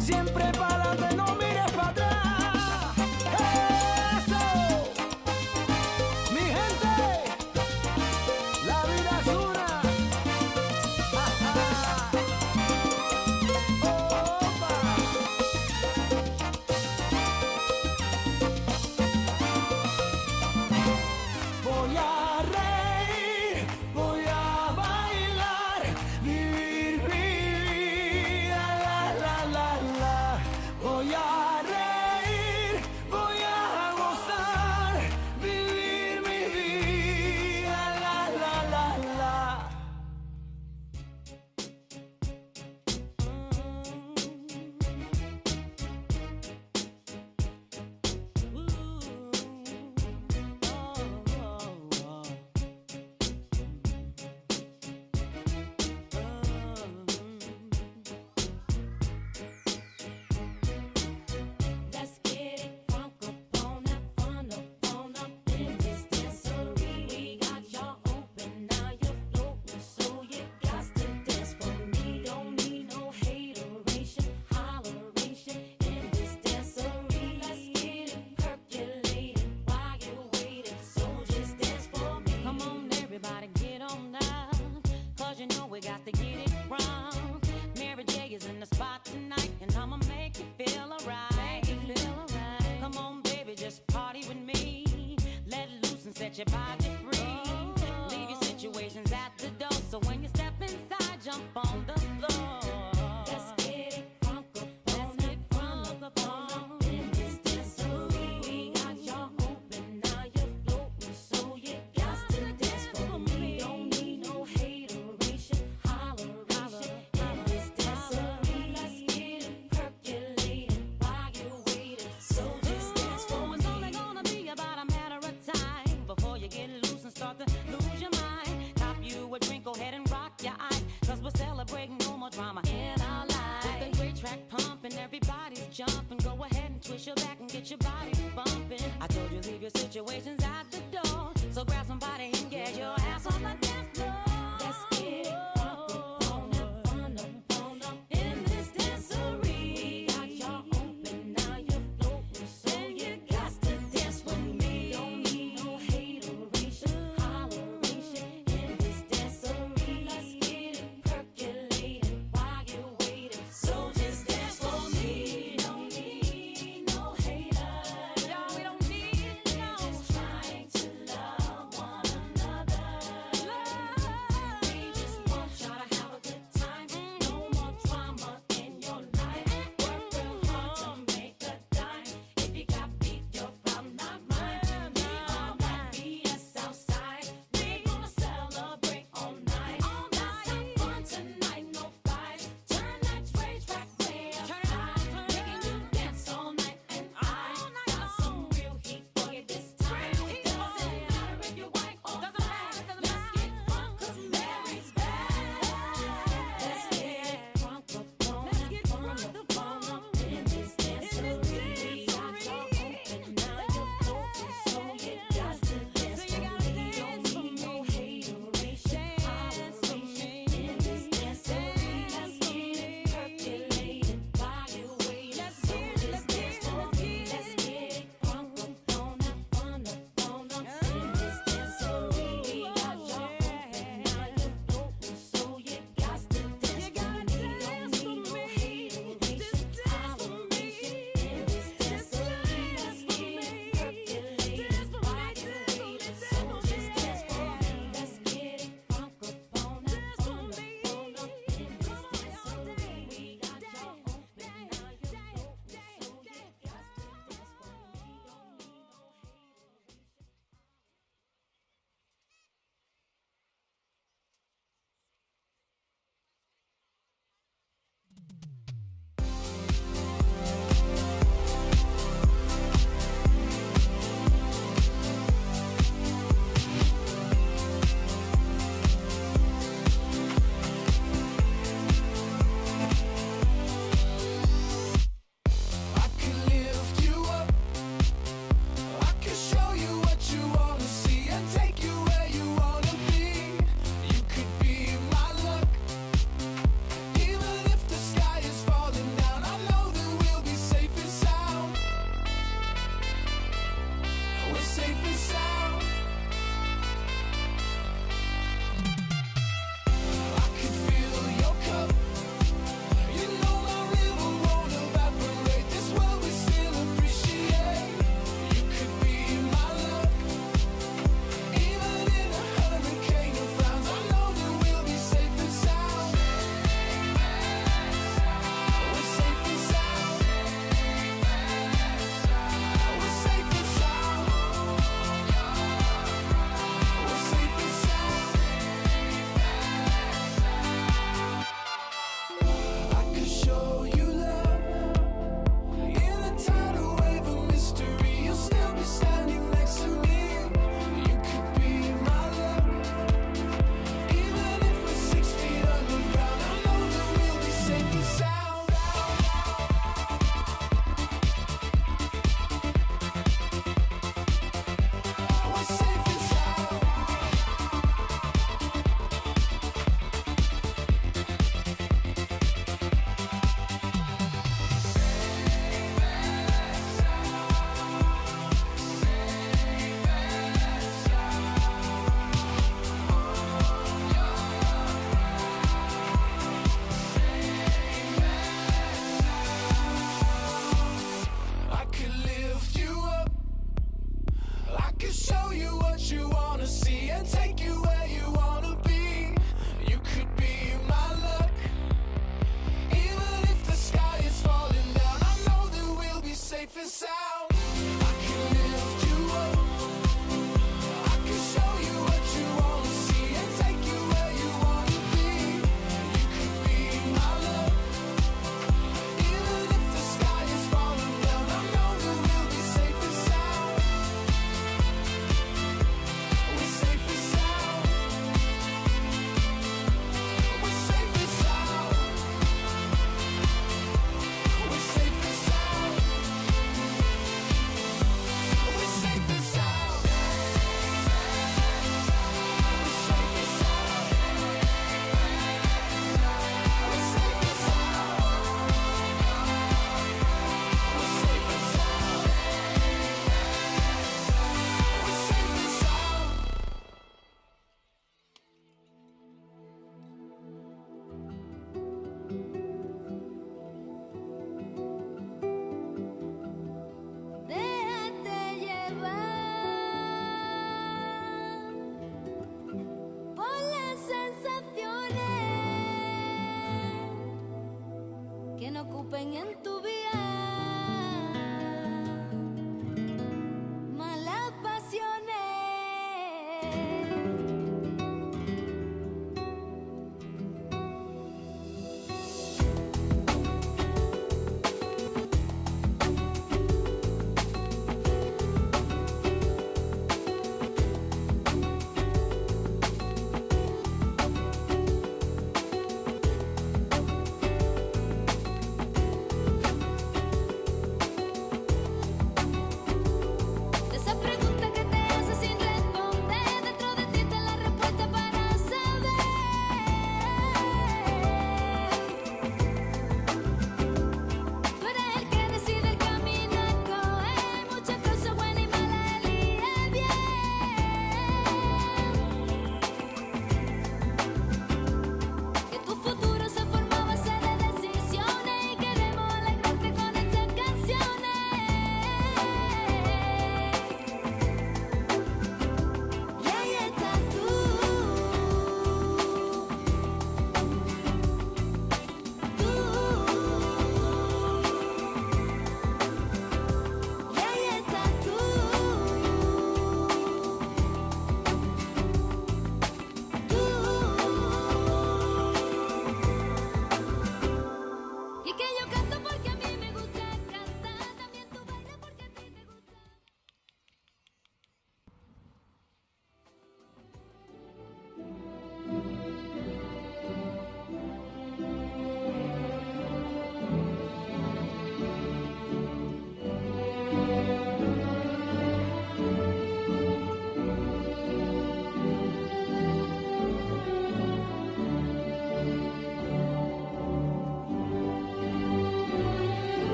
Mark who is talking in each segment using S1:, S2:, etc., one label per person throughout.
S1: Siempre para adelante, no mires para atrás. Eso, mi gente, la vida es una. Opa. Voy a reír, voy a bailar, vivir mi vida, la, la, la, la. Voy a reír, voy a gozar, vivir mi vida, la, la, la, la.
S2: Let's get it crunk up on that fun up in this dancery. We got y'all open, now you're floating, so you got to dance for me. Don't need no hateration, holleration in this dancery. Let's get it percolated while you're waiting, so just dance for me. Come on, everybody, get on down, 'cause you know we got to get it wrong. Mary J is in the spot tonight, and I'ma make you feel alright. Come on, baby, just party with me. Let loose and set your body free. Leave your situations at the door, so when you step inside, jump on the floor. Let's get it crunk up on in this dancery. We got y'all open, now you're floating, so you got to dance for me. Don't need no hateration, holleration in this dancery. Let's get it percolated while you're waiting, so just dance for me. It's only gonna be about a matter of time before you get loose and start to lose your mind. Cop you a drink, go ahead and rock your eyes, 'cause we're celebrating no more drama in our lives. With a great track pumping, everybody's jumping. Go ahead and twist your back and get your body bumping. I told you leave your situations at the door, so grab somebody and get your ass on the dance floor. Let's get it crunk up on that fun up in this dancery. We got y'all open, now you're floating, so you got to dance with me. Don't need no hateration, holleration in this dancery. Let's get it percolated while you're waiting, so just dance for me. Don't need no haters, y'all, we don't need no. Just try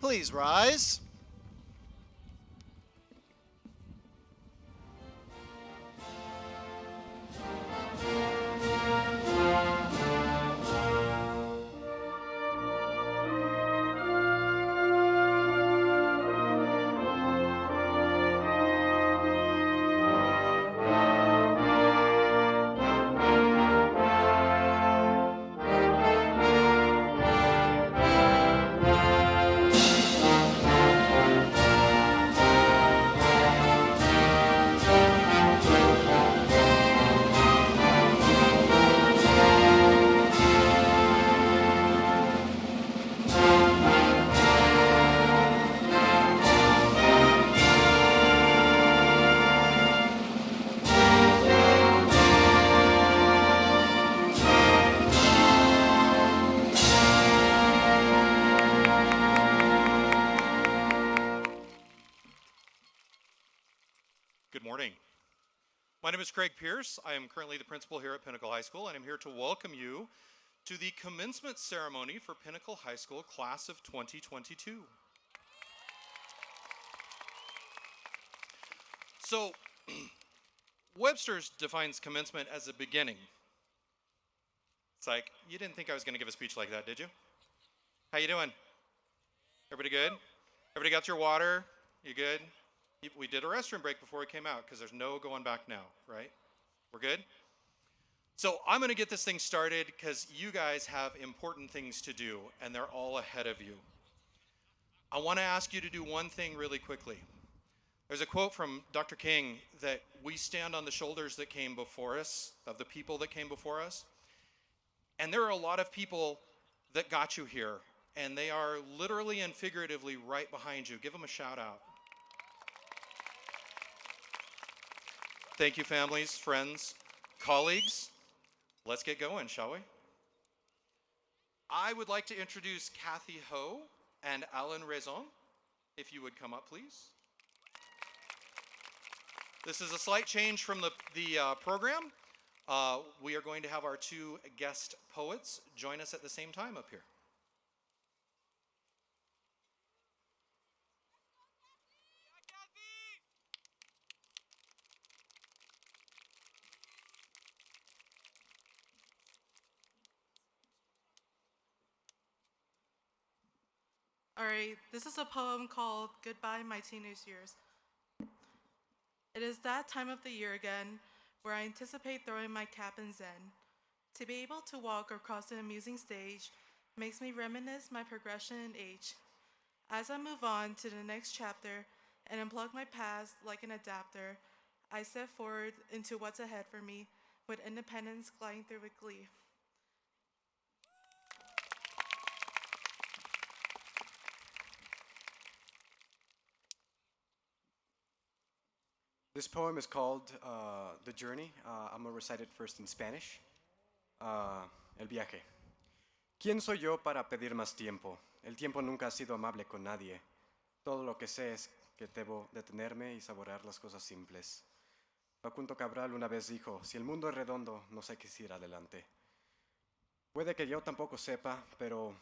S3: Please rise.
S4: Good morning. My name is Craig Pierce. I am currently the principal here at Pinnacle High School, and I'm here to welcome you to the commencement ceremony for Pinnacle High School class of 2022. So, Webster's defines commencement as a beginning. It's like, you didn't think I was going to give a speech like that, did you? How you doing? Everybody good? Everybody got your water? You good? We did a restroom break before we came out because there's no going back now, right? We're good? So I'm going to get this thing started because you guys have important things to do and they're all ahead of you. I want to ask you to do one thing really quickly. There's a quote from Dr. King that we stand on the shoulders that came before us, of the people that came before us. And there are a lot of people that got you here, and they are literally and figuratively right behind you. Give them a shout out. Thank you, families, friends, colleagues. Let's get going, shall we? I would like to introduce Kathy Ho and Alan Raison. If you would come up, please. This is a slight change from the program. We are going to have our two guest poets join us at the same time up here.
S5: All right, this is a poem called Goodbye My Teenage Years. It is that time of the year again where I anticipate throwing my cap in zen. To be able to walk across an amusing stage makes me reminisce my progression in age. As I move on to the next chapter and unplug my past like an adapter, I step forward into what's ahead for me with independence gliding through with glee.
S6: This poem is called The Journey. I'm going to recite it first in Spanish. El viaje. ¿Quién soy yo para pedir más tiempo? El tiempo nunca ha sido amable con nadie. Todo lo que sé es que debo detenerme y saborear las cosas simples. Facundo Cabral una vez dijo, si el mundo es redondo, no sé qué es ir adelante. Puede que yo tampoco sepa, pero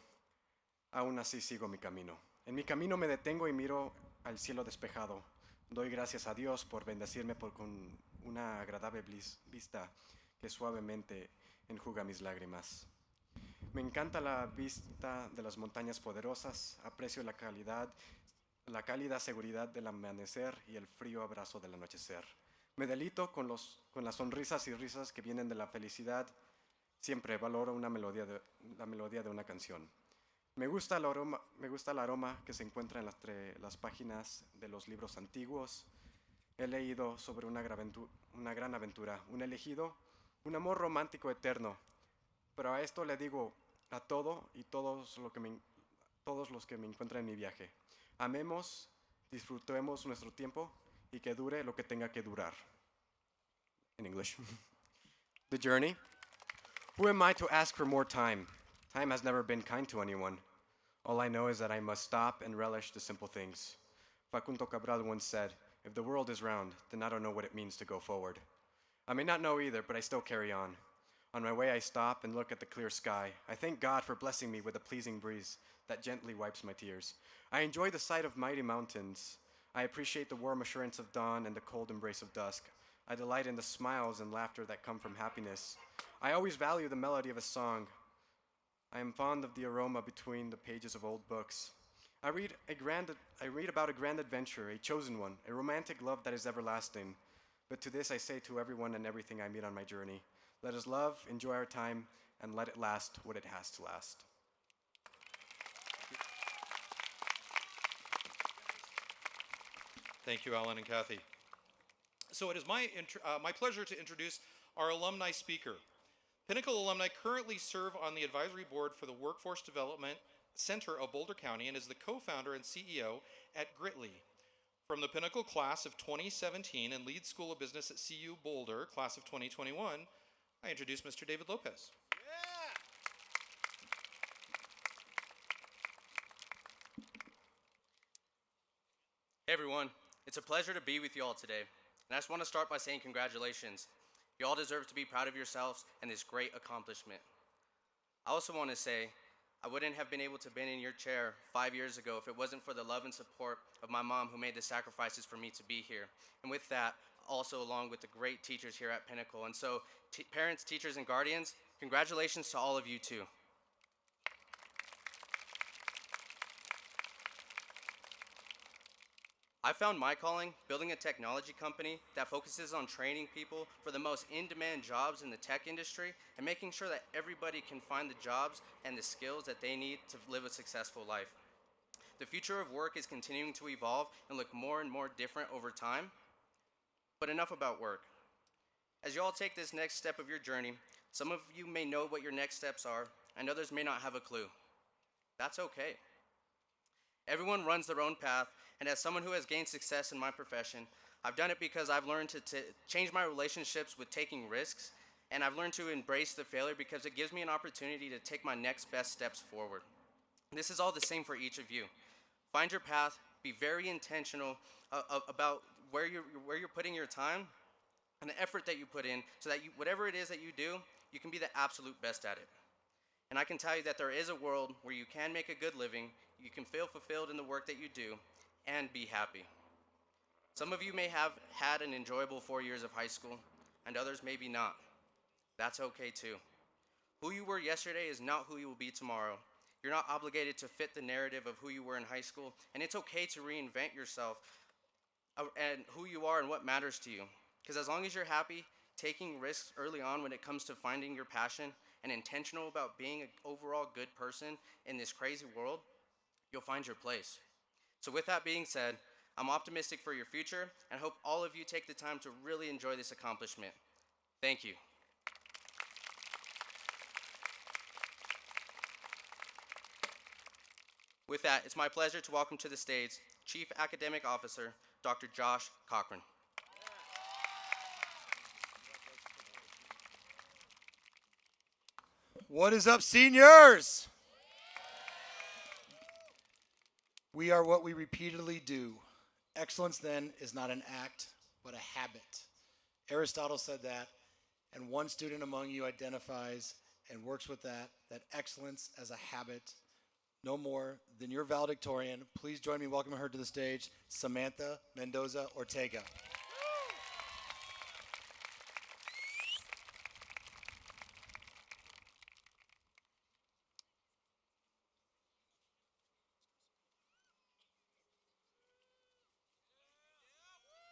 S6: aún así sigo mi camino. En mi camino me detengo y miro al cielo despejado. Doy gracias a Dios por bendecirme con una agradable vista que suavemente enjuga mis lágrimas. Me encanta la vista de las montañas poderosas, aprecio la cálida seguridad del amanecer y el frío abrazo del anochecer. Me delito con las sonrisas y risas que vienen de la felicidad. Siempre valoro la melodía de una canción. Me gusta el aroma que se encuentra entre las páginas de los libros antiguos. He leído sobre una gran aventura, un elegido, un amor romántico eterno. Pero a esto le digo a todos los que me encuentran en mi viaje. Amemos, disfrutemos nuestro tiempo y que dure lo que tenga que durar. In English. The journey. Who am I to ask for more time? Time has never been kind to anyone. All I know is that I must stop and relish the simple things. Facundo Cabral once said, if the world is round, then I don't know what it means to go forward. I may not know either, but I still carry on. On my way, I stop and look at the clear sky. I thank God for blessing me with a pleasing breeze that gently wipes my tears. I enjoy the sight of mighty mountains. I appreciate the warm assurance of dawn and the cold embrace of dusk. I delight in the smiles and laughter that come from happiness. I always value the melody of a song. I am fond of the aroma between the pages of old books. I read about a grand adventure, a chosen one, a romantic love that is everlasting. But to this I say to everyone and everything I meet on my journey, let us love, enjoy our time, and let it last what it has to last.
S4: Thank you, Alan and Kathy. So it is my pleasure to introduce our alumni speaker. Pinnacle alumni currently serve on the advisory board for the Workforce Development Center of Boulder County and is the co-founder and CEO at Gritly. From the Pinnacle class of 2017 and lead School of Business at CU Boulder, class of 2021, I introduce Mr. David Lopez.
S3: Hey everyone, it's a pleasure to be with you all today. And I just want to start by saying congratulations. You all deserve to be proud of yourselves and this great accomplishment. I also want to say, I wouldn't have been able to be in your chair 5 years ago if it wasn't for the love and support of my mom who made the sacrifices for me to be here. And with that, also along with the great teachers here at Pinnacle. And so, parents, teachers, and guardians, congratulations to all of you too. I found my calling building a technology company that focuses on training people for the most in-demand jobs in the tech industry and making sure that everybody can find the jobs and the skills that they need to live a successful life. The future of work is continuing to evolve and look more and more different over time. But enough about work. As you all take this next step of your journey, some of you may know what your next steps are, and others may not have a clue. That's okay. Everyone runs their own path, and as someone who has gained success in my profession, I've done it because I've learned to change my relationships with taking risks, and I've learned to embrace the failure because it gives me an opportunity to take my next best steps forward. This is all the same for each of you. Find your path, be very intentional about where you're putting your time and the effort that you put in so that whatever it is that you do, you can be the absolute best at it. And I can tell you that there is a world where you can make a good living, you can feel fulfilled in the work that you do, and be happy. Some of you may have had an enjoyable 4 years of high school, and others maybe not. That's okay too. Who you were yesterday is not who you will be tomorrow. You're not obligated to fit the narrative of who you were in high school, and it's okay to reinvent yourself and who you are and what matters to you. Because as long as you're happy, taking risks early on when it comes to finding your passion and intentional about being an overall good person in this crazy world, you'll find your place. So with that being said, I'm optimistic for your future and hope all of you take the time to really enjoy this accomplishment. Thank you. With that, it's my pleasure to welcome to the stage Chief Academic Officer, Dr. Josh Cochran.
S1: What is up, seniors? We are what we repeatedly do. Excellence, then, is not an act, but a habit. Aristotle said that, and one student among you identifies and works with that excellence as a habit, no more than your valedictorian. Please join me in welcoming her to the stage, Samantha Mendoza Ortega.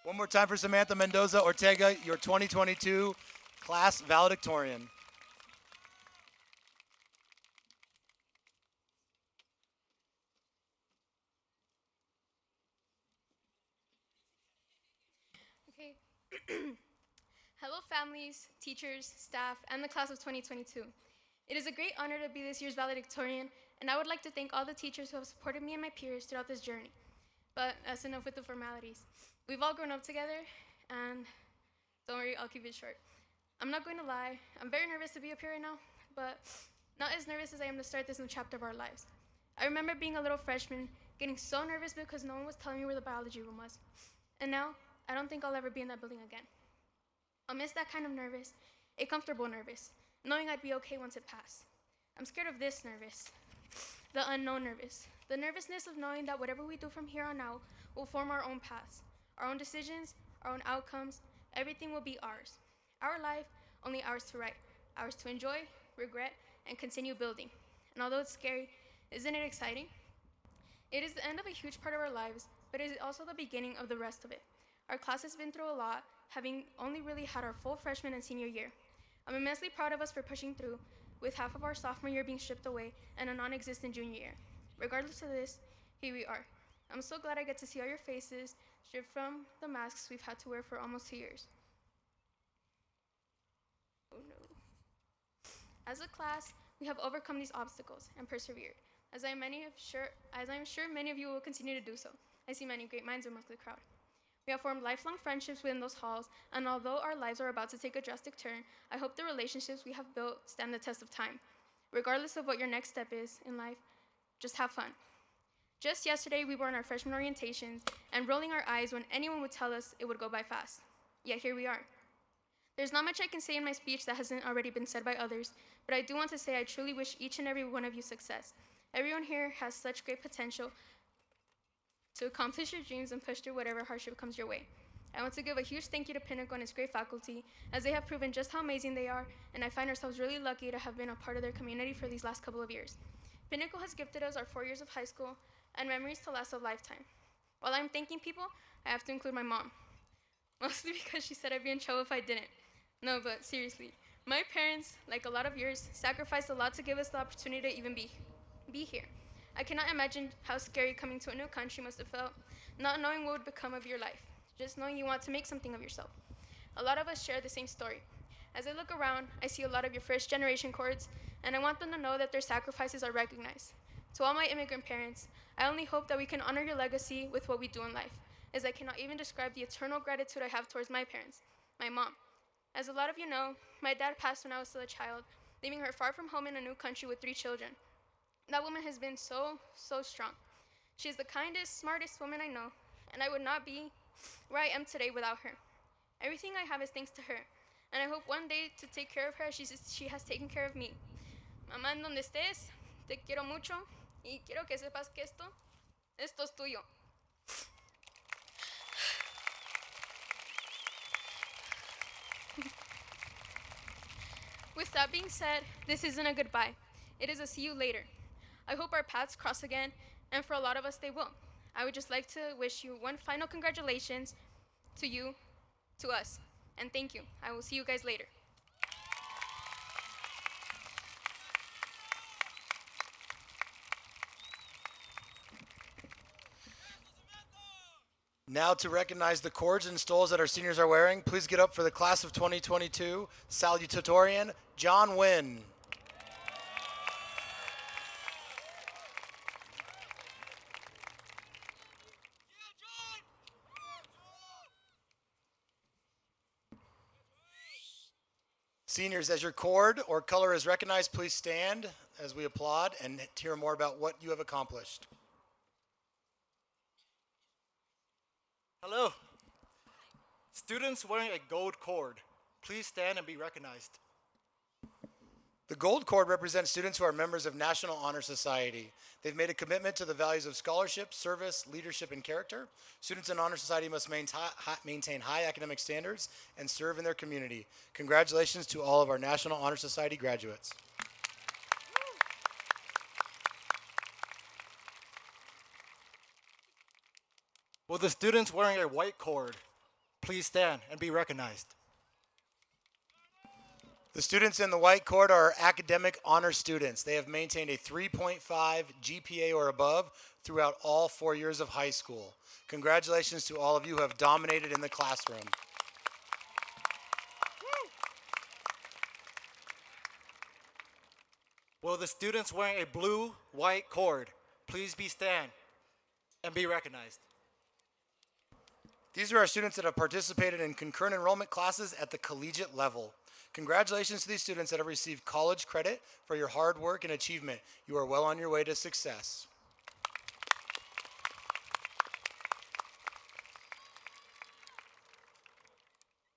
S1: One more time for Samantha Mendoza Ortega, your 2022 class valedictorian.
S7: Okay. Hello, families, teachers, staff, and the class of 2022. It is a great honor to be this year's valedictorian, and I would like to thank all the teachers who have supported me and my peers throughout this journey. But that's enough with the formalities. We've all grown up together, and don't worry, I'll keep it short. I'm not going to lie, I'm very nervous to be up here right now, but not as nervous as I am to start this new chapter of our lives. I remember being a little freshman, getting so nervous because no one was telling me where the biology room was. And now, I don't think I'll ever be in that building again. I'll miss that kind of nervous, a comfortable nervous, knowing I'd be okay once it passed. I'm scared of this nervous. The unknown nervous. The nervousness of knowing that whatever we do from here on out will form our own paths, our own decisions, our own outcomes. Everything will be ours. Our life, only ours to write, ours to enjoy, regret, and continue building. And although it's scary, isn't it exciting? It is the end of a huge part of our lives, but it is also the beginning of the rest of it. Our class has been through a lot, having only really had our full freshman and senior year. I'm immensely proud of us for pushing through, with half of our sophomore year being stripped away and a non-existent junior year. Regardless of this, here we are. I'm so glad I get to see all your faces, stripped from the masks we've had to wear for almost 2 years. Oh no. As a class, we have overcome these obstacles and persevered, as I'm sure many of you will continue to do so. I see many great minds amongst the crowd. We have formed lifelong friendships within those halls, and although our lives are about to take a drastic turn, I hope the relationships we have built stand the test of time. Regardless of what your next step is in life, just have fun. Just yesterday, we were in our freshman orientations and rolling our eyes when anyone would tell us it would go by fast. Yet here we are. There's not much I can say in my speech that hasn't already been said by others, but I do want to say I truly wish each and every one of you success. Everyone here has such great potential to accomplish your dreams and push through whatever hardship comes your way. I want to give a huge thank you to Pinnacle and its great faculty, as they have proven just how amazing they are, and I find ourselves really lucky to have been a part of their community for these last couple of years. Pinnacle has gifted us our 4 years of high school and memories to last a lifetime. While I'm thanking people, I have to include my mom, mostly because she said I'd be in trouble if I didn't. No, but seriously, my parents, like a lot of yours, sacrificed a lot to give us the opportunity to even be here. I cannot imagine how scary coming to a new country must have felt, not knowing what would become of your life, just knowing you want to make something of yourself. A lot of us share the same story. As I look around, I see a lot of your first generation cohorts, and I want them to know that their sacrifices are recognized. To all my immigrant parents, I only hope that we can honor your legacy with what we do in life, as I cannot even describe the eternal gratitude I have towards my parents, my mom. As a lot of you know, my dad passed when I was still a child, leaving her far from home in a new country with 3 children. That woman has been so strong. She is the kindest, smartest woman I know, and I would not be where I am today without her. Everything I have is thanks to her, and I hope one day to take care of her as she has taken care of me. Mamá, en donde estés, te quiero mucho, y quiero que sepas que esto es tuyo. With that being said, this isn't a goodbye. It is a see you later. I hope our paths cross again, and for a lot of us, they will. I would just like to wish you one final congratulations to you, to us, and thank you. I will see you guys later.
S1: Now to recognize the cords and stoles that our seniors are wearing, please get up for the class of 2022 Salutatorian, John Wynn. Seniors, as your cord or color is recognized, please stand as we applaud and hear more about what you have accomplished.
S8: Hello. Students wearing a gold cord, please stand and be recognized.
S1: The gold cord represents students who are members of National Honor Society. They've made a commitment to the values of scholarship, service, leadership, and character. Students in Honor Society must maintain high academic standards and serve in their community. Congratulations to all of our National Honor Society graduates.
S8: Will the students wearing a white cord please stand and be recognized?
S1: The students in the white cord are academic honor students. They have maintained a 3.5 GPA or above throughout all 4 years of high school. Congratulations to all of you who have dominated in the classroom.
S8: Will the students wearing a blue-white cord please be stand and be recognized?
S1: These are our students that have participated in concurrent enrollment classes at the collegiate level. Congratulations to these students that have received college credit for your hard work and achievement. You are well on your way to success.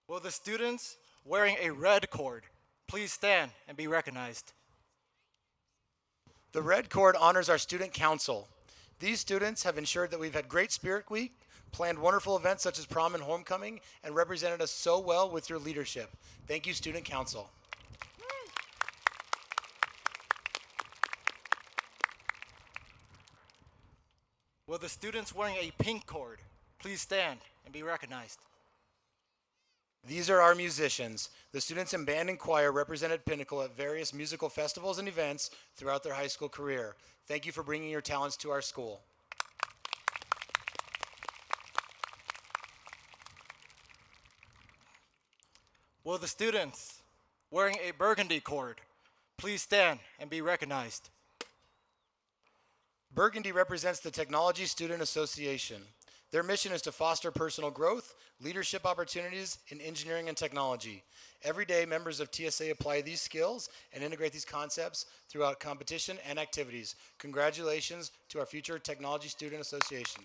S8: Will the students wearing a red cord please stand and be recognized?
S1: The red cord honors our student council. These students have ensured that we've had great Spirit Week, planned wonderful events such as prom and homecoming, and represented us so well with your leadership. Thank you, Student Council.
S8: Will the students wearing a pink cord please stand and be recognized?
S1: These are our musicians. The students in band and choir represented Pinnacle at various musical festivals and events throughout their high school career. Thank you for bringing your talents to our school.
S8: Will the students wearing a burgundy cord please stand and be recognized?
S1: Burgundy represents the Technology Student Association. Their mission is to foster personal growth, leadership opportunities in engineering and technology. Every day, members of TSA apply these skills and integrate these concepts throughout competition and activities. Congratulations to our future Technology Student Association.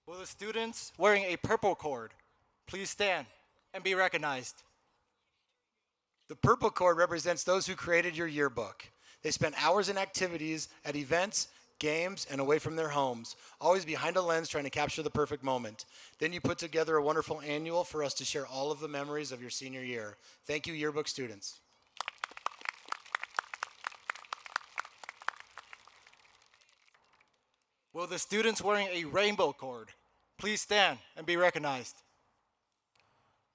S8: Will the students wearing a purple cord please stand and be recognized?
S1: The purple cord represents those who created your yearbook. They spent hours in activities, at events, games, and away from their homes, always behind a lens trying to capture the perfect moment. Then you put together a wonderful annual for us to share all of the memories of your senior year. Thank you, yearbook students.
S8: Will the students wearing a rainbow cord please stand and be recognized?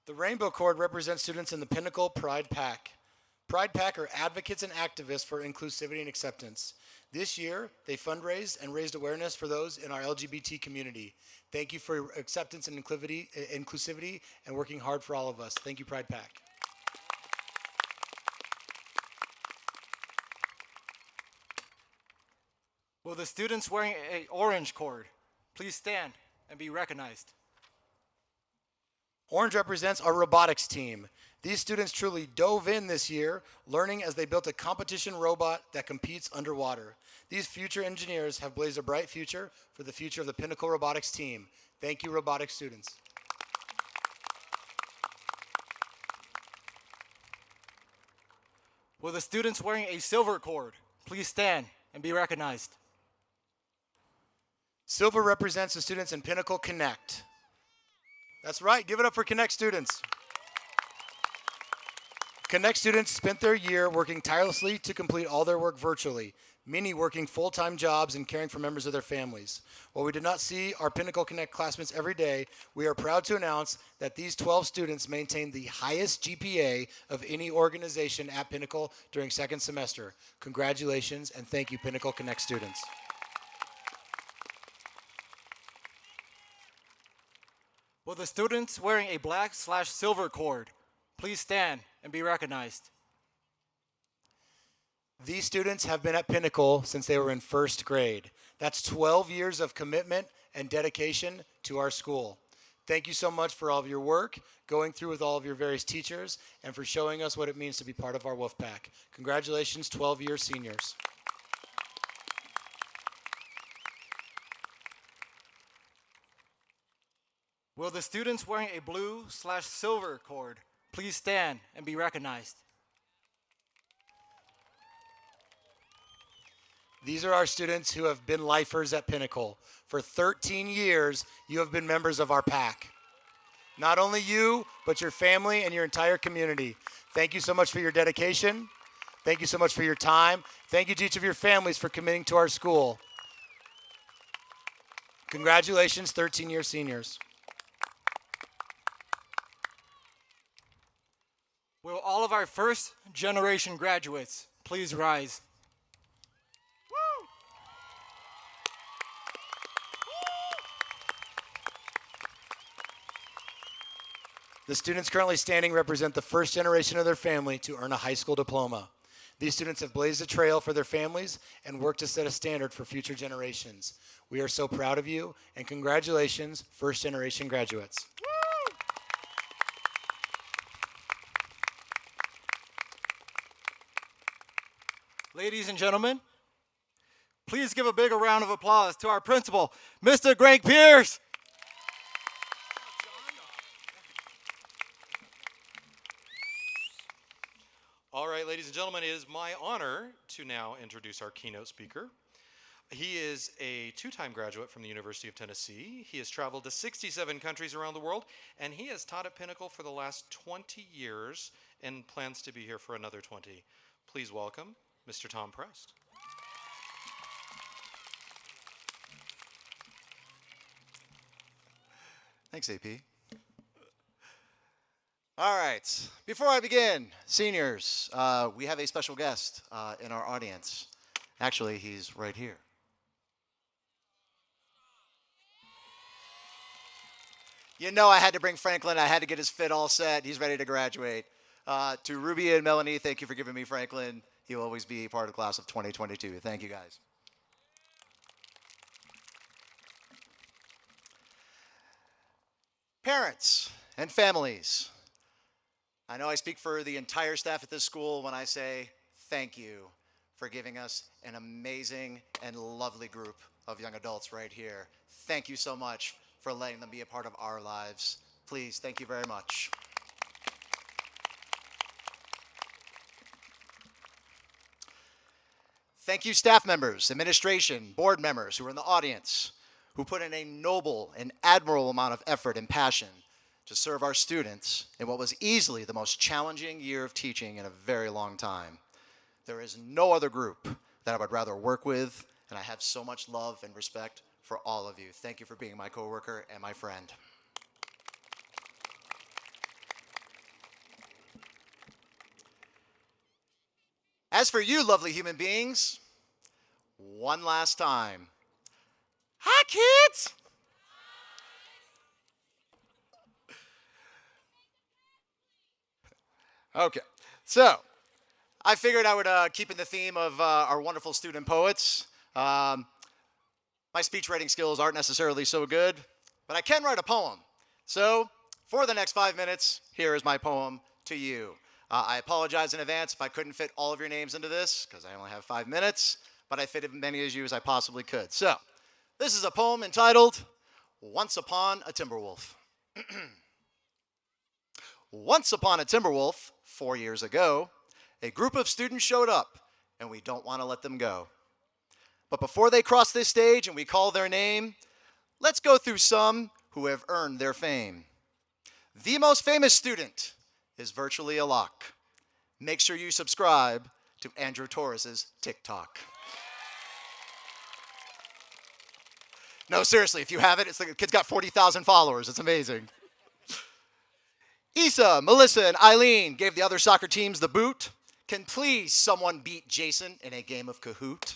S1: The rainbow cord represents students in the Pinnacle Pride Pack. Pride Pack are advocates and activists for inclusivity and acceptance. This year, they fundraised and raised awareness for those in our LGBT community. Thank you for your acceptance and inclusivity and working hard for all of us. Thank you, Pride Pack.
S8: Will the students wearing a orange cord please stand and be recognized?
S1: Orange represents our robotics team. These students truly dove in this year, learning as they built a competition robot that competes underwater. These future engineers have blazed a bright future for the future of the Pinnacle Robotics team. Thank you, robotics students.
S8: Will the students wearing a silver cord please stand and be recognized?
S1: Silver represents the students in Pinnacle Connect. That's right, give it up for Connect students. Connect students spent their year working tirelessly to complete all their work virtually, many working full-time jobs and caring for members of their families. While we did not see our Pinnacle Connect classmates every day, we are proud to announce that these 12 students maintained the highest GPA of any organization at Pinnacle during second semester. Congratulations and thank you, Pinnacle Connect students.
S8: Will the students wearing a black/silver cord please stand and be recognized?
S1: These students have been at Pinnacle since they were in first grade. That's 12 years of commitment and dedication to our school. Thank you so much for all of your work, going through with all of your various teachers, and for showing us what it means to be part of our Wolf Pack. Congratulations, 12-year seniors.
S8: Will the students wearing a blue/silver cord please stand and be recognized?
S1: These are our students who have been lifers at Pinnacle. For 13 years, you have been members of our pack. Not only you, but your family and your entire community. Thank you so much for your dedication. Thank you so much for your time. Thank you to each of your families for committing to our school. Congratulations, 13-year seniors.
S8: Will all of our first generation graduates please rise?
S1: The students currently standing represent the first generation of their family to earn a high school diploma. These students have blazed a trail for their families and worked to set a standard for future generations. We are so proud of you, and congratulations, first generation graduates.
S8: Ladies and gentlemen, please give a big round of applause to our principal, Mr. Greg Pierce.
S4: All right, ladies and gentlemen, it is my honor to now introduce our keynote speaker. He is a two-time graduate from the University of Tennessee. He has traveled to 67 countries around the world, and he has taught at Pinnacle for the last 20 years and plans to be here for another 20. Please welcome Mr. Tom Prest.
S9: Thanks, AP. All right, before I begin, seniors, we have a special guest in our audience. Actually, he's right here. You know I had to bring Franklin. I had to get his fit all set. He's ready to graduate. To Ruby and Melanie, thank you for giving me Franklin. He'll always be part of the class of 2022. Thank you, guys. Parents and families, I know I speak for the entire staff at this school when I say thank you for giving us an amazing and lovely group of young adults right here. Thank you so much for letting them be a part of our lives. Please, thank you very much. Thank you, staff members, administration, board members who are in the audience, who put in a noble and admirable amount of effort and passion to serve our students in what was easily the most challenging year of teaching in a very long time. There is no other group that I would rather work with, and I have so much love and respect for all of you. Thank you for being my coworker and my friend. As for you, lovely human beings, one last time. Hi, kids! Okay, so I figured I would keep in the theme of our wonderful student poets. My speech writing skills aren't necessarily so good, but I can write a poem. So for the next 5 minutes, here is my poem to you. I apologize in advance if I couldn't fit all of your names into this, because I only have 5 minutes, but I fit as many as you as I possibly could. So this is a poem entitled, Once Upon a Timberwolf. Once upon a Timberwolf, 4 years ago, a group of students showed up, and we don't want to let them go. But before they cross this stage and we call their name, let's go through some who have earned their fame. The most famous student is virtually a lock. Make sure you subscribe to Andrew Torres's TikTok. No, seriously, if you have it, it's like the kid's got 40,000 followers. It's amazing. Issa, Melissa, and Eileen gave the other soccer teams the boot. Can please someone beat Jason in a game of Kahoot?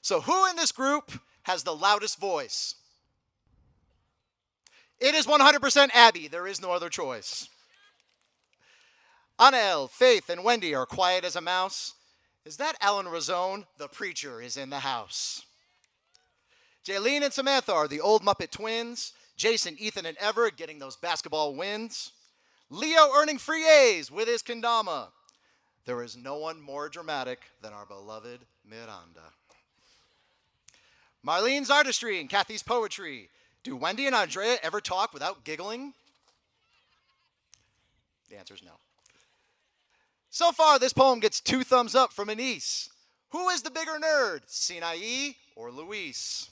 S9: So who in this group has the loudest voice? It is 100% Abby. There is no other choice. Anel, Faith, and Wendy are quiet as a mouse. Is that Alan Razone? The preacher is in the house. Jaylene and Samantha are the old Muppet twins. Jason, Ethan, and Everett getting those basketball wins. Leo earning free A's with his kendama. There is no one more dramatic than our beloved Miranda. Marlene's artistry and Kathy's poetry. Do Wendy and Andrea ever talk without giggling? The answer is no. So far, this poem gets 2 thumbs up from Anise. Who is the bigger nerd, Sinai or Luis?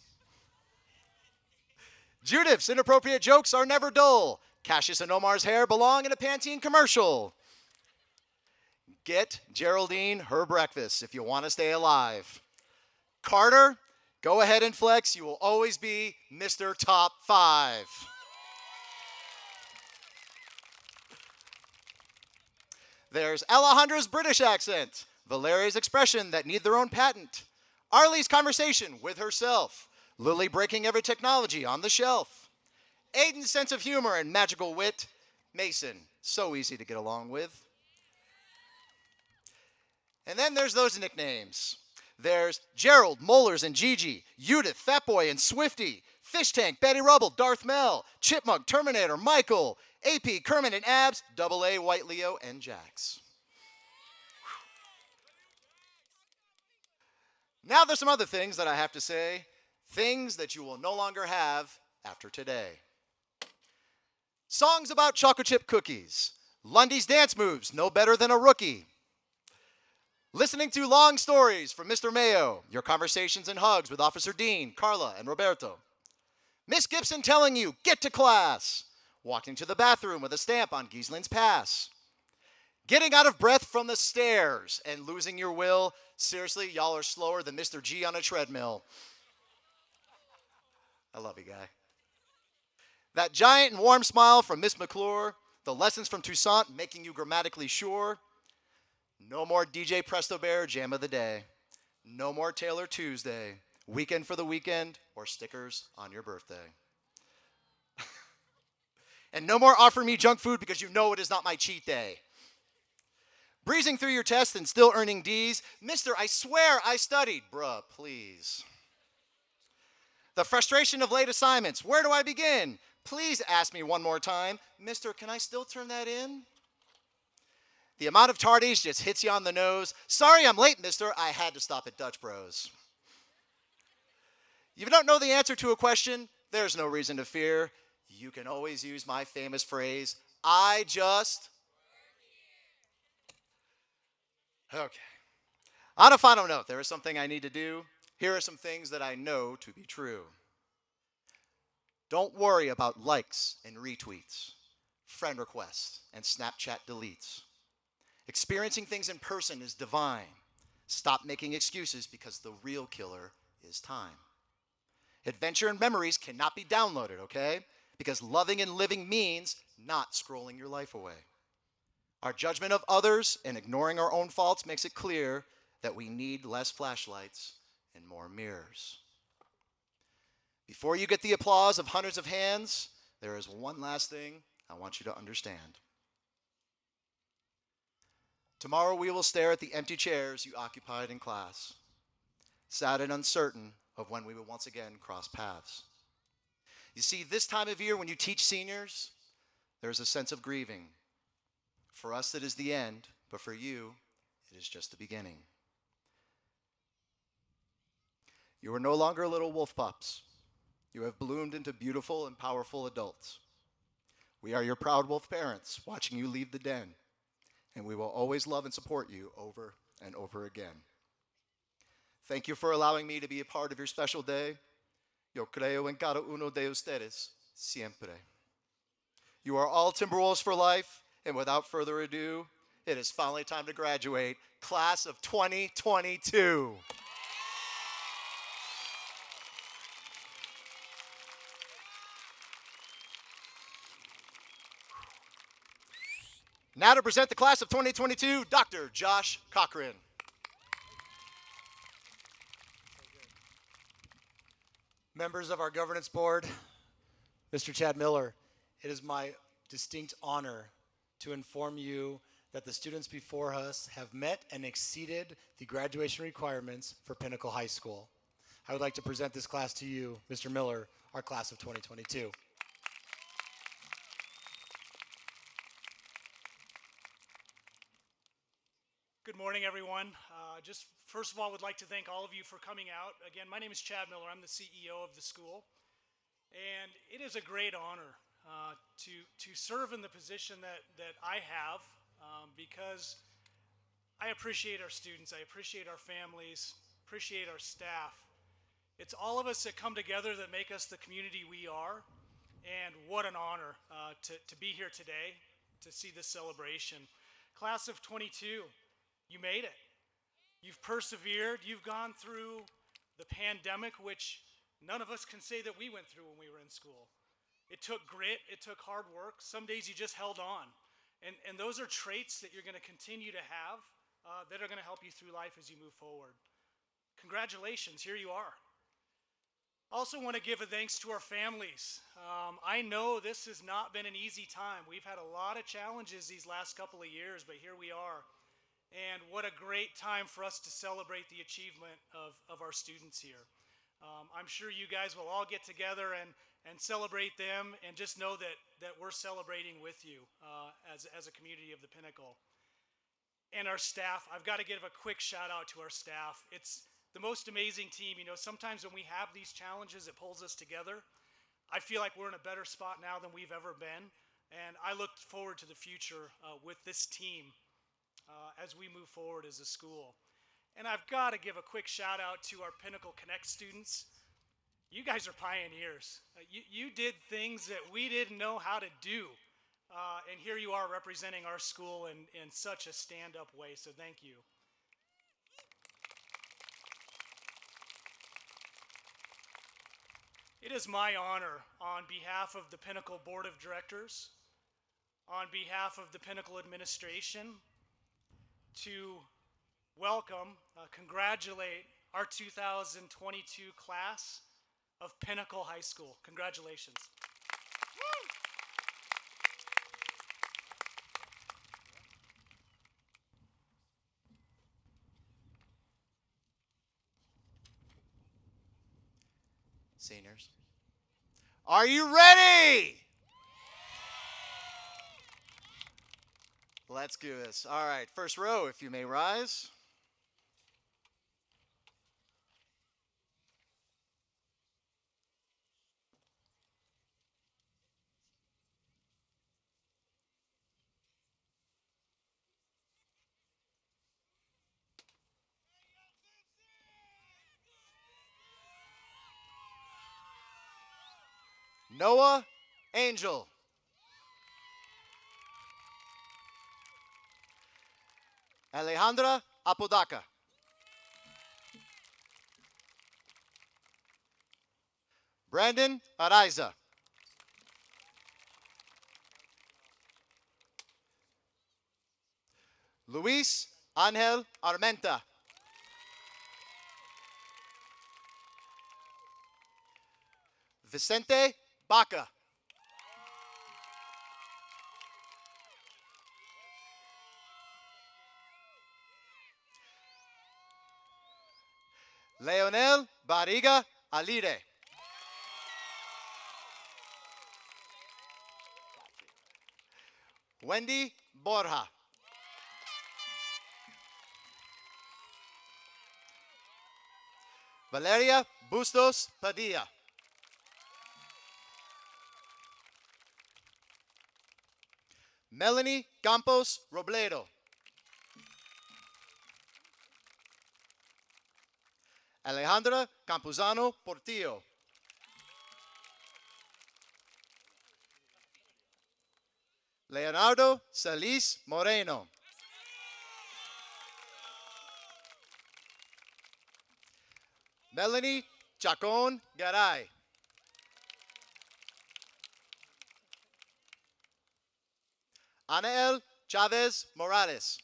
S9: Judith's inappropriate jokes are never dull. Cassius and Omar's hair belong in a Pantene commercial. Get Geraldine her breakfast if you want to stay alive. Carter, go ahead and flex. You will always be Mr. Top 5. There's Alejandra's British accent. Valeria's expression that need their own patent. Arlie's conversation with herself. Lily breaking every technology on the shelf. Aiden's sense of humor and magical wit. Mason, so easy to get along with. And then there's those nicknames. There's Gerald, Molars, and Gigi. Judith, Fatboy, and Swifty. Fish Tank, Betty Rubble, Darth Mel. Chipmunk, Terminator, Michael. AP, Kermit, and Abs. AA, White Leo, and Jax. Now there's some other things that I have to say. Things that you will no longer have after today. Songs about chocolate chip cookies. Lundy's dance moves, no better than a rookie. Listening to long stories from Mr. Mayo, your conversations and hugs with Officer Dean, Carla, and Roberto. Miss Gibson telling you, get to class. Walking to the bathroom with a stamp on Gieslin's pass. Getting out of breath from the stairs and losing your will. Seriously, y'all are slower than Mr. G on a treadmill. I love you, guy. That giant and warm smile from Miss McClure. The lessons from Toussaint making you grammatically sure. No more DJ Presto Bear Jam of the Day. No more Taylor Tuesday. Weekend for the weekend or stickers on your birthday. And no more offer me junk food because you know it is not my cheat day. Breezing through your tests and still earning D's. Mister, I swear I studied. Bruh, please. The frustration of late assignments. Where do I begin? Please ask me one more time. Mister, can I still turn that in? The amount of tardies just hits you on the nose. Sorry I'm late, mister. I had to stop at Dutch Bros. If you don't know the answer to a question, there's no reason to fear. You can always use my famous phrase, I just... Okay. On a final note, there is something I need to do. Here are some things that I know to be true. Don't worry about likes and retweets, friend requests, and Snapchat deletes. Experiencing things in person is divine. Stop making excuses because the real killer is time. Adventure and memories cannot be downloaded, okay? Because loving and living means not scrolling your life away. Our judgment of others and ignoring our own faults makes it clear that we need less flashlights and more mirrors. Before you get the applause of hundreds of hands, there is one last thing I want you to understand. Tomorrow we will stare at the empty chairs you occupied in class, sad and uncertain of when we will once again cross paths. You see, this time of year when you teach seniors, there's a sense of grieving. For us, it is the end, but for you, it is just the beginning. You are no longer little wolf pups. You have bloomed into beautiful and powerful adults. We are your proud wolf parents, watching you leave the den, and we will always love and support you over and over again. Thank you for allowing me to be a part of your special day. Yo creo en cada uno de ustedes, siempre. You are all Timberwolves for life, and without further ado, it is finally time to graduate, class of 2022. Now to present the class of 2022, Dr. Josh Cochran.
S1: Members of our governance board, Mr. Chad Miller, it is my distinct honor to inform you that the students before us have met and exceeded the graduation requirements for Pinnacle High School. I would like to present this class to you, Mr. Miller, our class of 2022.
S10: Good morning, everyone. Just first of all, would like to thank all of you for coming out. Again, my name is Chad Miller. I'm the CEO of the school. And it is a great honor to serve in the position that I have because I appreciate our students. I appreciate our families, appreciate our staff. It's all of us that come together that make us the community we are. And what an honor to be here today to see this celebration. Class of 22. You made it. You've persevered. You've gone through the pandemic, which none of us can say that we went through when we were in school. It took grit. It took hard work. Some days you just held on. And those are traits that you're going to continue to have that are going to help you through life as you move forward. Congratulations. Here you are. Also want to give a thanks to our families. I know this has not been an easy time. We've had a lot of challenges these last couple of years, but here we are. And what a great time for us to celebrate the achievement of our students here. I'm sure you guys will all get together and celebrate them and just know that we're celebrating with you as a community of the Pinnacle. And our staff, I've got to give a quick shout out to our staff. It's the most amazing team. You know, sometimes when we have these challenges, it pulls us together. I feel like we're in a better spot now than we've ever been. And I look forward to the future with this team as we move forward as a school. And I've got to give a quick shout out to our Pinnacle Connect students. You guys are pioneers. You did things that we didn't know how to do. And here you are representing our school in such a stand-up way, so thank you. It is my honor, on behalf of the Pinnacle Board of Directors, on behalf of the Pinnacle administration, to welcome, congratulate our 2022 class of Pinnacle High School. Congratulations.
S9: Seniors, are you ready? Let's do this. All right, first row, if you may rise. Noah Angel. Alejandra Apodaca. Brandon Araiza. Luis Angel Armenta. Vicente Baca. Leonel Barriga Alire. Wendy Borja. Valeria Bustos Padilla. Melanie Campos Robledo. Alejandra Campuzano Portillo. Leonardo Salis Moreno. Melanie Chacon Garay. Anael Chavez Morales.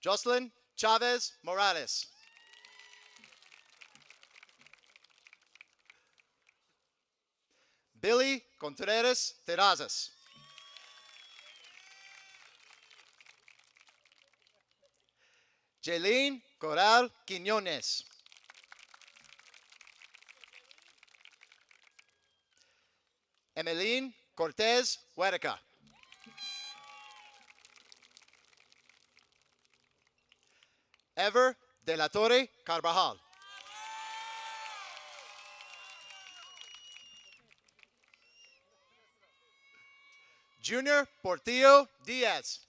S9: Jocelyn Chavez Morales. Billy Contreras Terrazas. Jaylene Coral Quiñones. Emeline Cortez Huerca. Ever de la Torre Carvajal. Junior Portillo Diaz.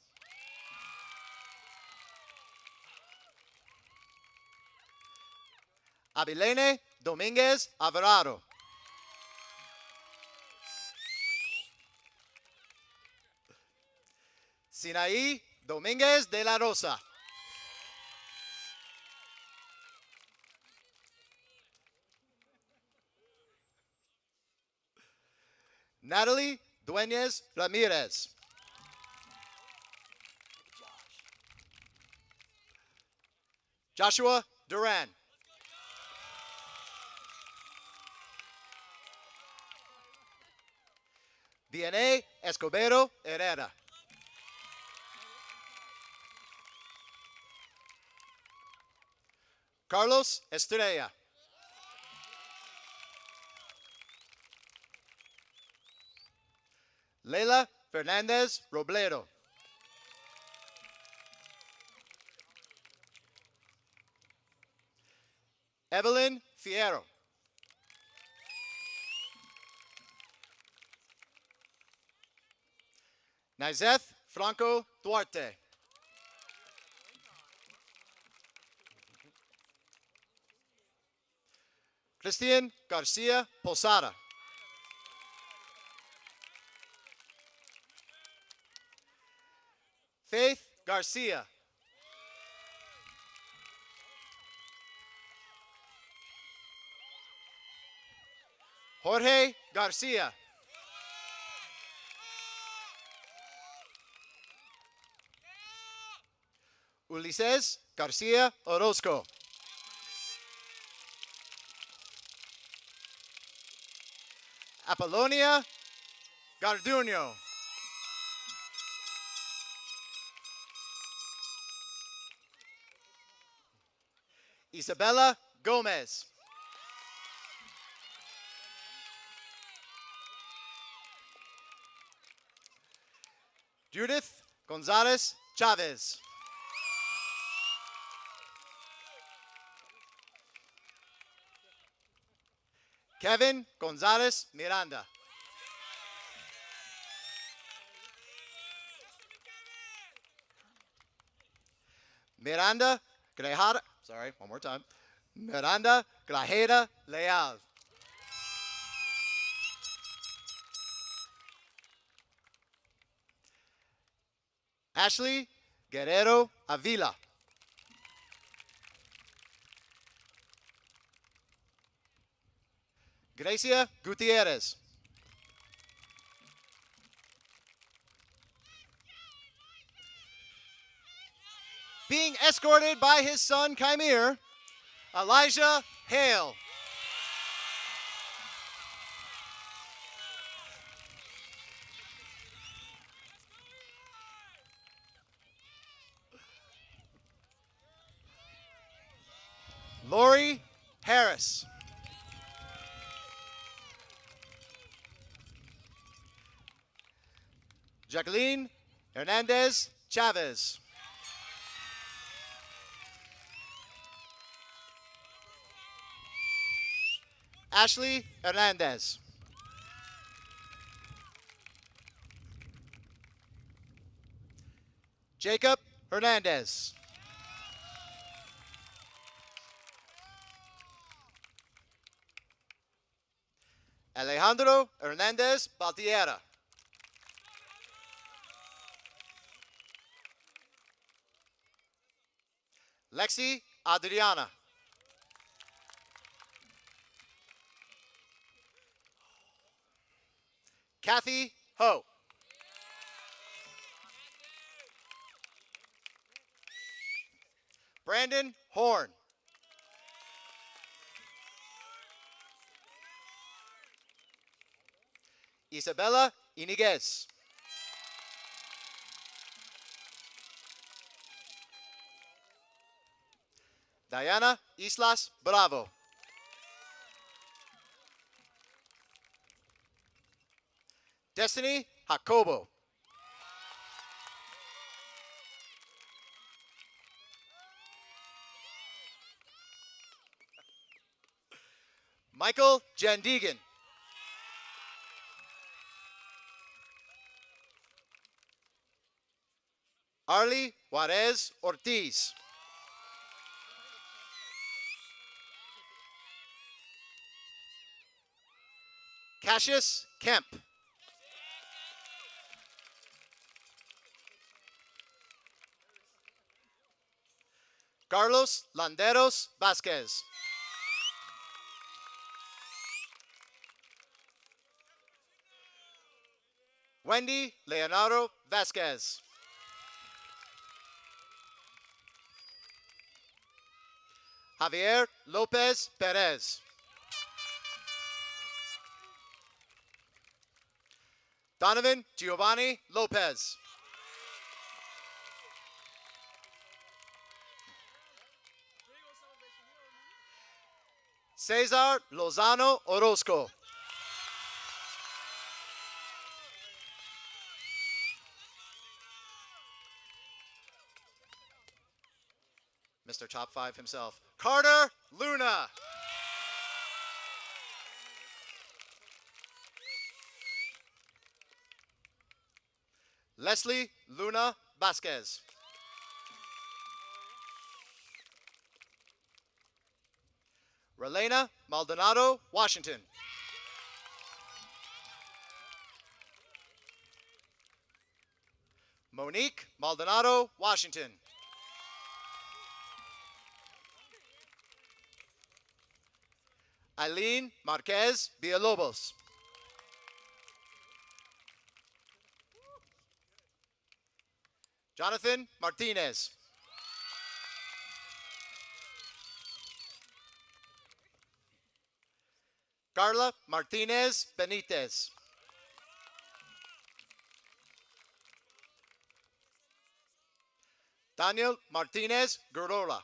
S9: Abilene Dominguez Alvarado. Sinaí Dominguez de la Rosa. Natalie Dueñez Ramirez. Joshua Duran. Vianney Escobedo Herrera. Carlos Estrella. Leila Fernandez Robledo. Evelyn Fierro. Nizeth Franco Duarte. Christian Garcia Posada. Faith Garcia. Jorge Garcia. Ulises Garcia Orozco. Apollonia Garduño. Isabella Gomez. Judith Gonzalez Chavez. Kevin Gonzalez Miranda. Miranda Grajeda, sorry, one more time. Miranda Grajeda Leal. Ashley Guerrero Avila. Gracia Gutierrez. Being escorted by his son Chimere, Elijah Hale. Lori Harris. Jacqueline Hernandez Chavez. Ashley Hernandez. Jacob Hernandez. Alejandro Hernandez Baltiera. Lexi Adriana. Kathy Ho. Brandon Horn. Isabella Iniguez. Diana Islas Bravo. Destiny Jacobo. Michael Jandigan. Arlie Juarez Ortiz. Cassius Kemp. Carlos Landeros Vasquez. Wendy Leonardo Vasquez. Javier Lopez Perez. Donovan Giovanni Lopez. Cesar Lozano Orozco. Mr. Top 5 himself, Carter Luna. Leslie Luna Vasquez. Relena Maldonado Washington. Monique Maldonado Washington. Eileen Marquez Villalobos. Jonathan Martinez. Carla Martinez Benitez. Daniel Martinez Gurola.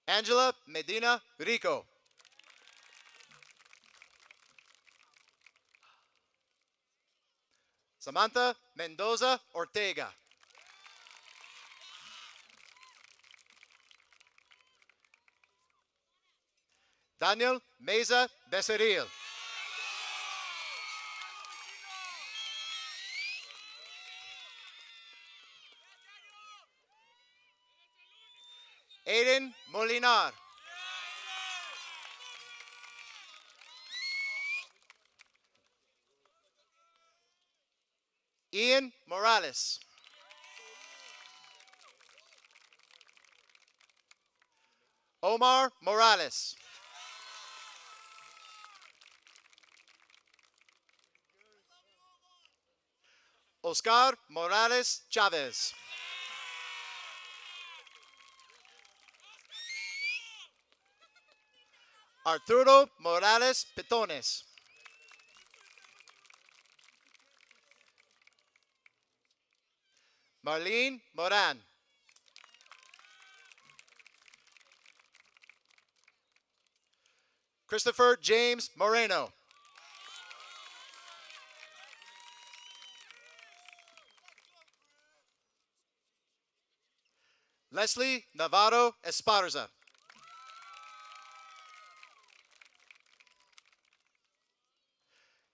S9: Angela Medina Rico. Samantha Mendoza Ortega. Daniel Meza Becerril. Aiden Molinar. Ian Morales. Omar Morales. Oscar Morales Chavez. Arturo Morales Pitones. Marlene Moran. Christopher James Moreno. Leslie Navarro Esparza.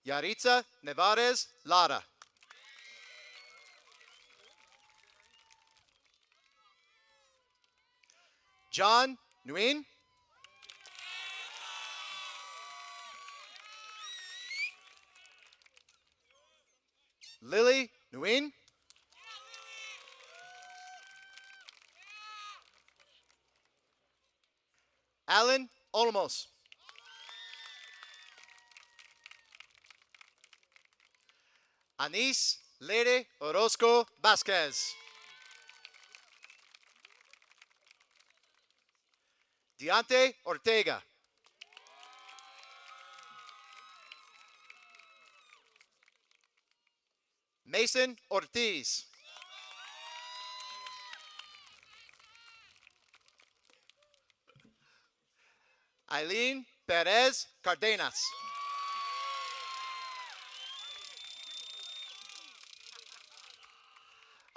S9: Yaritza Nevarez Lara. John Nguyen. Lily Nguyen. Alan Olmos. Anis Lere Orozco Vasquez. Deante Ortega. Mason Ortiz. Eileen Perez Cardenas.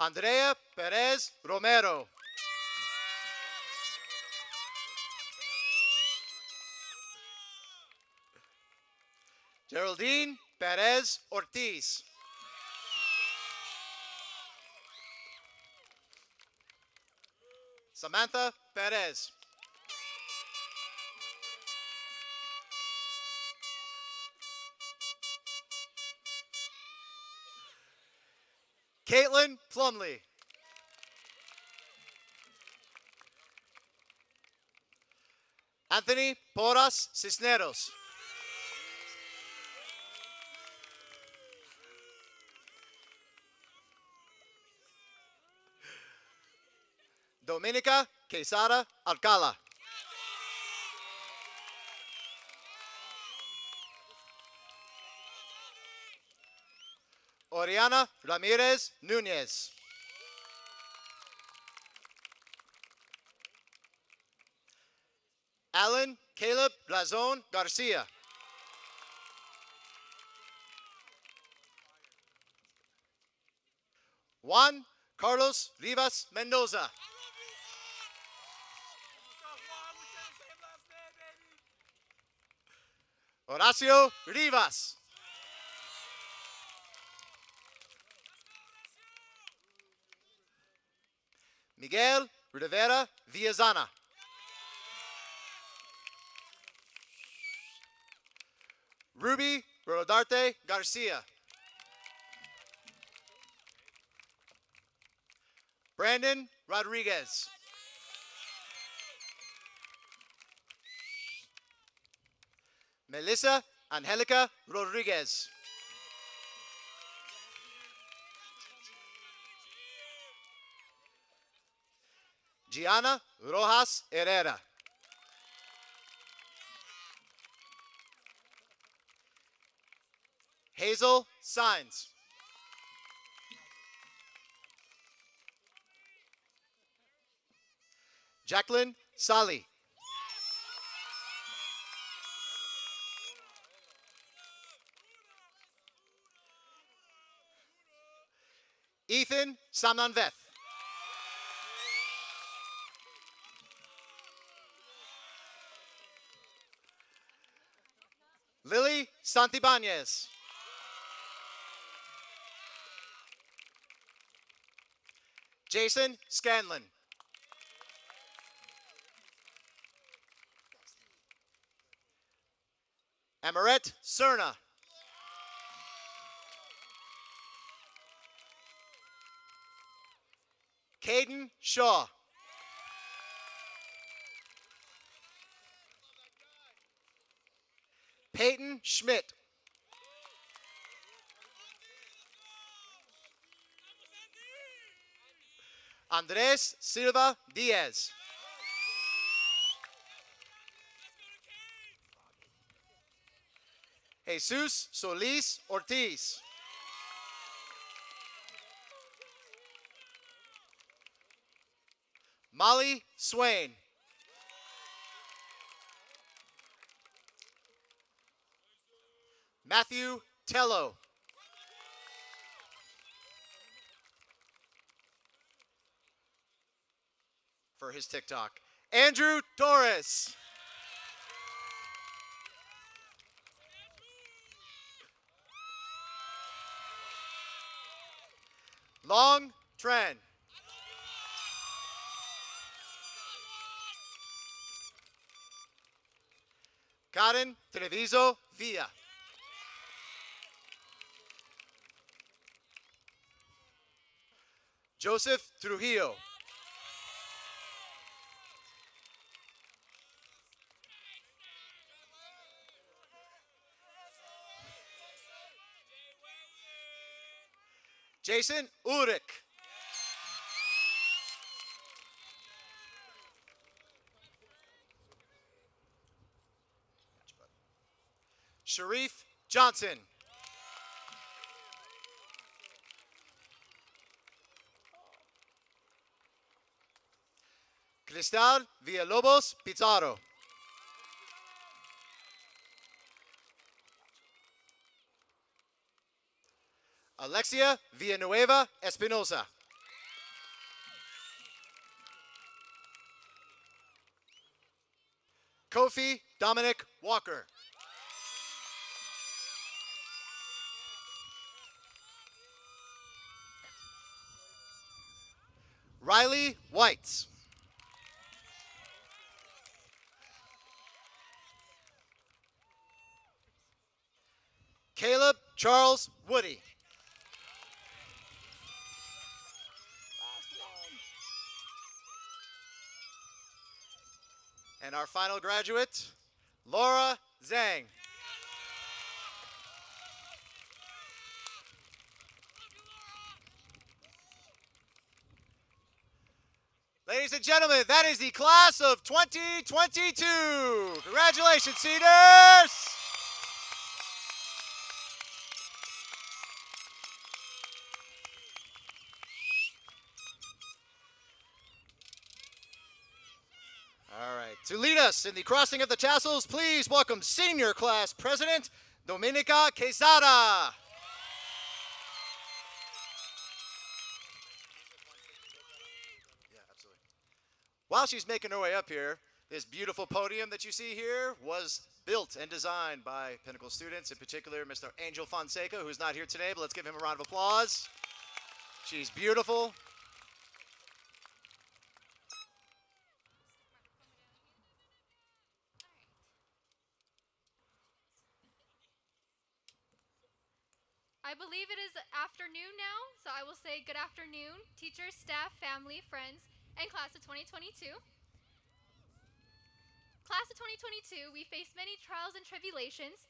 S9: Andrea Perez Romero. Geraldine Perez Ortiz. Samantha Perez. Caitlin Plumley. Anthony Porras Cisneros. Dominica Quesada Alcala. Oriana Ramirez Nunez. Alan Caleb Razon Garcia. Juan Carlos Rivas Mendoza. Horacio Rivas. Miguel Rivera Villazana. Ruby Rodarte Garcia. Brandon Rodriguez. Melissa Angelica Rodriguez. Gianna Rojas Herrera. Hazel Signs. Jacqueline Sali. Ethan Samnanveth. Lily Santibanez. Jason Scanlon. Amaret Cerna. Caden Shaw. Peyton Schmidt. Andres Silva Diaz. Jesus Solis Ortiz. Molly Swain. Matthew Tello. For his TikTok. Andrew Torres. Long Tran. Karen Treviso Villa. Joseph Trujillo. Jason Urich. Sharif Johnson. Cristal Villalobos Pizarro. Alexia Villanueva Espinosa. Kofi Dominic Walker. Riley Whites. Caleb Charles Woody. And our final graduate, Laura Zhang. Ladies and gentlemen, that is the class of 2022. Congratulations, seniors! All right, to lead us in the crossing of the tassels, please welcome senior class president, Dominica Quesada. Yeah, absolutely. While she's making her way up here, This beautiful podium that you see here was built and designed by Pinnacle students, in particular Mr. Angel Fonseca, who's not here today, but let's give him a round of applause. She's beautiful.
S11: I believe it is afternoon now, so I will say good afternoon, teachers, staff, family, friends, and class of 2022. Class of 2022, we faced many trials and tribulations,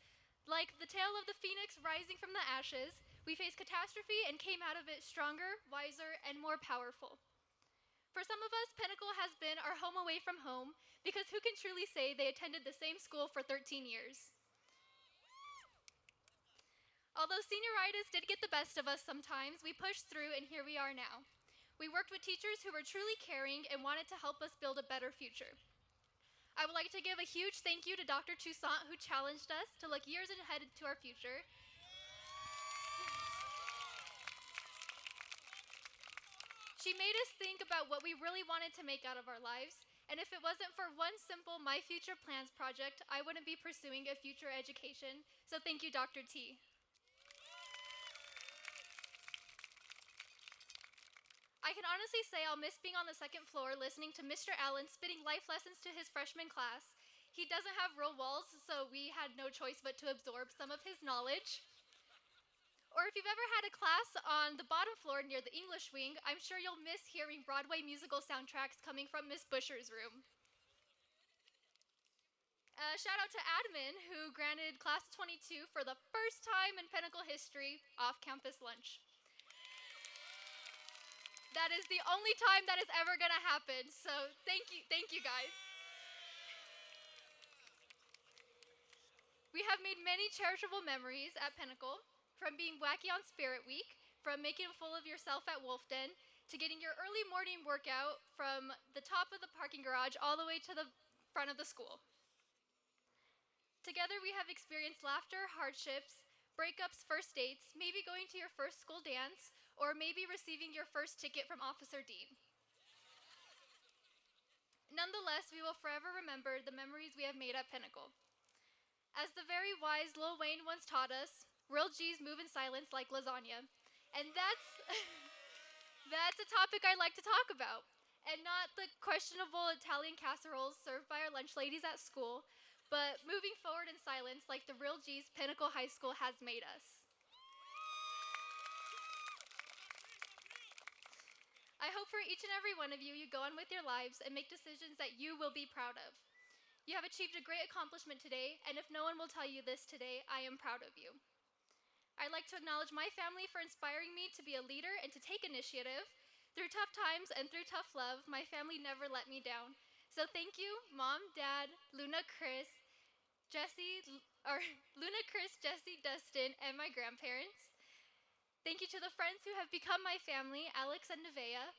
S11: like the tale of the phoenix rising from the ashes. We faced catastrophe and came out of it stronger, wiser, and more powerful. For some of us, Pinnacle has been our home away from home, because who can truly say they attended the same school for 13 years? Although senioritis did get the best of us sometimes, we pushed through and here we are now. We worked with teachers who were truly caring and wanted to help us build a better future. I would like to give a huge thank you to Dr. Toussaint, who challenged us to look years ahead to our future. She made us think about what we really wanted to make out of our lives, and if it wasn't for one simple My Future Plans project, I wouldn't be pursuing a future education. So thank you, Dr. T. I can honestly say I'll miss being on the second floor listening to Mr. Allen spitting life lessons to his freshman class. He doesn't have real walls, so we had no choice but to absorb some of his knowledge. Or if you've ever had a class on the bottom floor near the English wing, I'm sure you'll miss hearing Broadway musical soundtracks coming from Miss Busher's room. Shout out to admin, who granted class of 22 for the first time in Pinnacle history off-campus lunch. That is the only time that is ever gonna happen, so thank you guys. We have made many charitable memories at Pinnacle, from being wacky on Spirit Week, from making a fool of yourself at Wolf Den, to getting your early morning workout from the top of the parking garage all the way to the front of the school. Together we have experienced laughter, hardships, breakups, first dates, maybe going to your first school dance, or maybe receiving your first ticket from Officer Dean. Nonetheless, we will forever remember the memories we have made at Pinnacle. As the very wise Lil Wayne once taught us, real G's move in silence like lasagna. And that's a topic I like to talk about, and not the questionable Italian casseroles served by our lunch ladies at school, but moving forward in silence like the real G's Pinnacle High School has made us. I hope for each and every one of you, you go on with your lives and make decisions that you will be proud of. You have achieved a great accomplishment today, and if no one will tell you this today, I am proud of you. I'd like to acknowledge my family for inspiring me to be a leader and to take initiative. Through tough times and through tough love, my family never let me down. So thank you, Mom, Dad, Luna, Chris, Jesse, Dustin, and my grandparents. Thank you to the friends who have become my family, Alex and Nevaeh.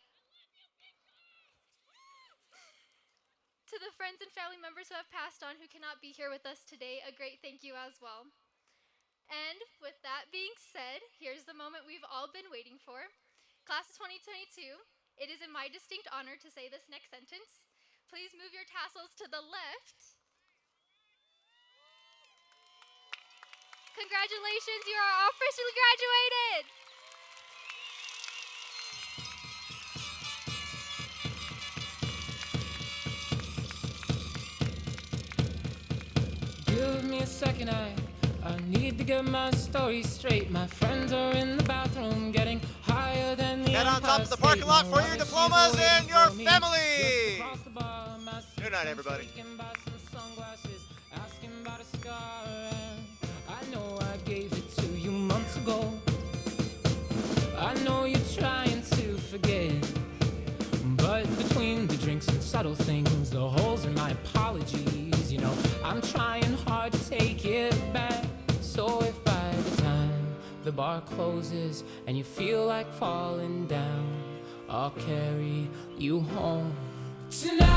S11: To the friends and family members who have passed on who cannot be here with us today, a great thank you as well. And with that being said, here's the moment we've all been waiting for. Class of 2022, it is in my distinct honor to say this next sentence. Please move your tassels to the left. Congratulations, you are officially graduated!
S2: Give me a second, I need to get my story straight. My friends are in the bathroom getting higher than the
S9: Head on top of the parking lot for your diplomas and your family. Good night, everybody.
S2: I know I gave it to you months ago. I know you're trying to forget, but between the drinks and subtle things, the holes in my apologies, you know, I'm trying hard to take it back. So if by the time the bar closes and you feel like falling down, I'll carry you home tonight.